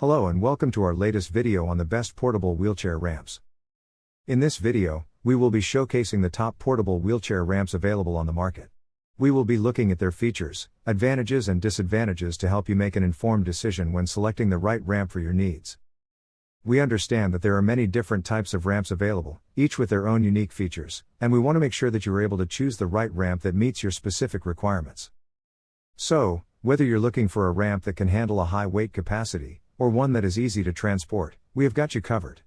Hello and welcome to our latest video on the best portable wheelchair ramps. In this video, we will be showcasing the top portable wheelchair ramps available on the market. We will be looking at their features, advantages and disadvantages to help you make an informed decision when selecting the right ramp for your needs. We understand that there are many different types of ramps available, each with their own unique features, and we want to make sure that you are able to choose the right ramp that meets your specific requirements. So, whether you're looking for a ramp that can handle a high weight capacity, or one that is easy to transport, we have got you covered.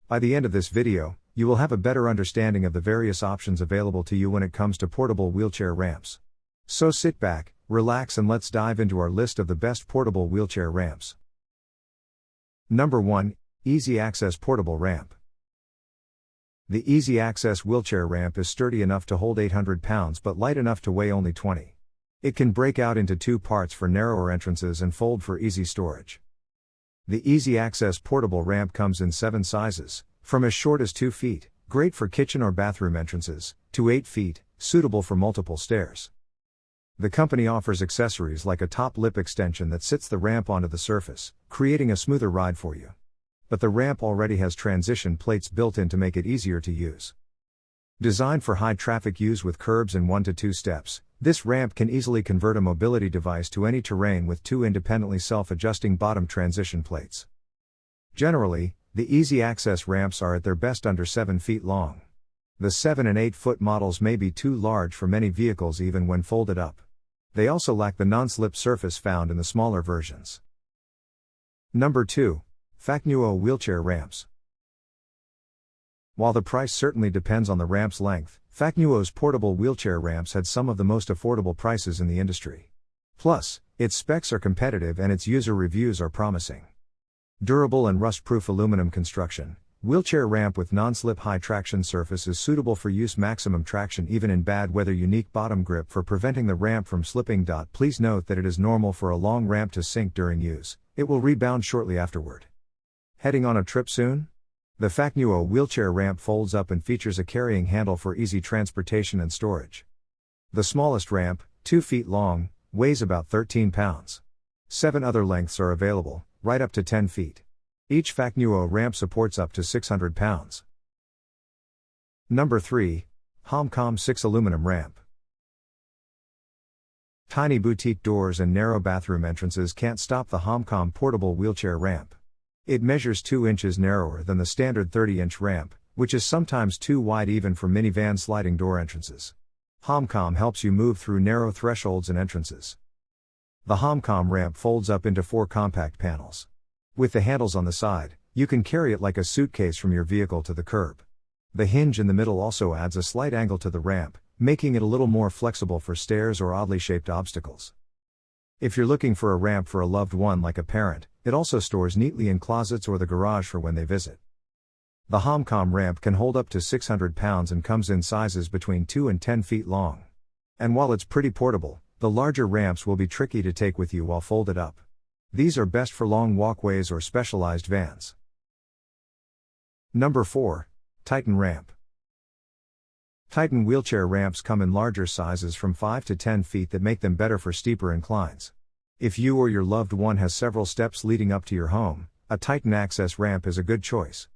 By the end of this video, you will have a better understanding of the various options available to you when it comes to portable wheelchair ramps. So sit back, relax and let's dive into our list of the best portable wheelchair ramps. Number 1, Easy Access Portable Ramp. The Easy Access wheelchair ramp is sturdy enough to hold 800 pounds but light enough to weigh only 20. It can break out into two parts for narrower entrances and fold for easy storage. The Easy Access portable ramp comes in 7 sizes, from as short as 2 feet, great for kitchen or bathroom entrances, to 8 feet, suitable for multiple stairs. The company offers accessories like a top lip extension that sits the ramp onto the surface, creating a smoother ride for you. But the ramp already has transition plates built in to make it easier to use. Designed for high traffic use with curbs in 1 to 2 steps, this ramp can easily convert a mobility device to any terrain with 2 independently self-adjusting bottom transition plates. Generally, the Easy Access ramps are at their best under 7 feet long. The 7 and 8 foot models may be too large for many vehicles even when folded up. They also lack the non-slip surface found in the smaller versions. Number 2, Facnuo Wheelchair Ramps. While the price certainly depends on the ramp's length, Facnuo's portable wheelchair ramps had some of the most affordable prices in the industry. Plus, its specs are competitive and its user reviews are promising. Durable and rust-proof aluminum construction, wheelchair ramp with non-slip high traction surface is suitable for use maximum traction even in bad weather. Unique bottom grip for preventing the ramp from slipping. Please note that it is normal for a long ramp to sink during use, it will rebound shortly afterward. Heading on a trip soon? The Facnuo wheelchair ramp folds up and features a carrying handle for easy transportation and storage. The smallest ramp, 2 feet long, weighs about 13 pounds. 7 other lengths are available, right up to 10 feet. Each Facnuo ramp supports up to 600 pounds. Number 3, Homcom 6 Aluminum Ramp. Tiny boutique doors and narrow bathroom entrances can't stop the Homcom portable wheelchair ramp. It measures 2 inches narrower than the standard 30-inch ramp, which is sometimes too wide even for minivan sliding door entrances. Homcom helps you move through narrow thresholds and entrances. The Homcom ramp folds up into 4 compact panels. With the handles on the side, you can carry it like a suitcase from your vehicle to the curb. The hinge in the middle also adds a slight angle to the ramp, making it a little more flexible for stairs or oddly shaped obstacles. If you're looking for a ramp for a loved one like a parent, it also stores neatly in closets or the garage for when they visit. The Homcom ramp can hold up to 600 pounds and comes in sizes between 2 and 10 feet long. And while it's pretty portable, the larger ramps will be tricky to take with you while folded up. These are best for long walkways or specialized vans. Number 4, Titan Ramp. Titan wheelchair ramps come in larger sizes from 5 to 10 feet that make them better for steeper inclines. If you or your loved one has several steps leading up to your home, a Titan Access ramp is a good choice.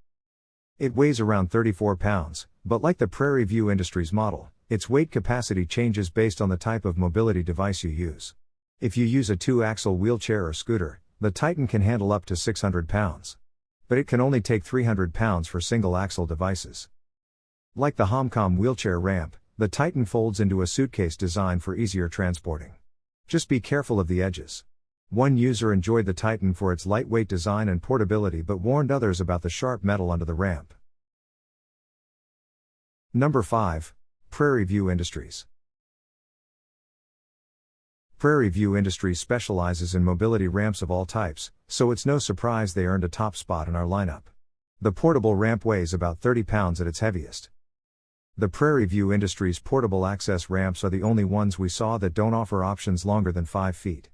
It weighs around 34 pounds, but like the Prairie View Industries model, its weight capacity changes based on the type of mobility device you use. If you use a 2-axle wheelchair or scooter, the Titan can handle up to 600 pounds. But it can only take 300 pounds for single-axle devices. Like the Homcom wheelchair ramp, the Titan folds into a suitcase designed for easier transporting. Just be careful of the edges. One user enjoyed the Titan for its lightweight design and portability but warned others about the sharp metal under the ramp. Number 5, Prairie View Industries. Prairie View Industries specializes in mobility ramps of all types, so it's no surprise they earned a top spot in our lineup. The portable ramp weighs about 30 pounds at its heaviest. The Prairie View Industries portable access ramps are the only ones we saw that don't offer options longer than 5 feet.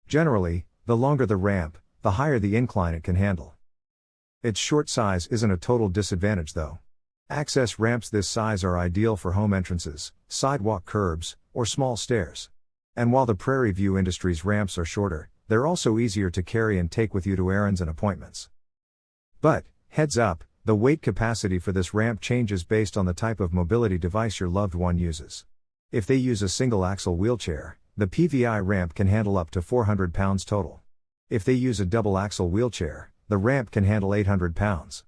Generally, the longer the ramp, the higher the incline it can handle. Its short size isn't a total disadvantage though. Access ramps this size are ideal for home entrances, sidewalk curbs, or small stairs. And while the Prairie View Industries ramps are shorter, They're also easier to carry and take with you to errands and appointments. But, heads up, the weight capacity for this ramp changes based on the type of mobility device your loved one uses. If they use a single-axle wheelchair, the PVI ramp can handle up to 400 pounds total. If they use a double-axle wheelchair, the ramp can handle 800 pounds.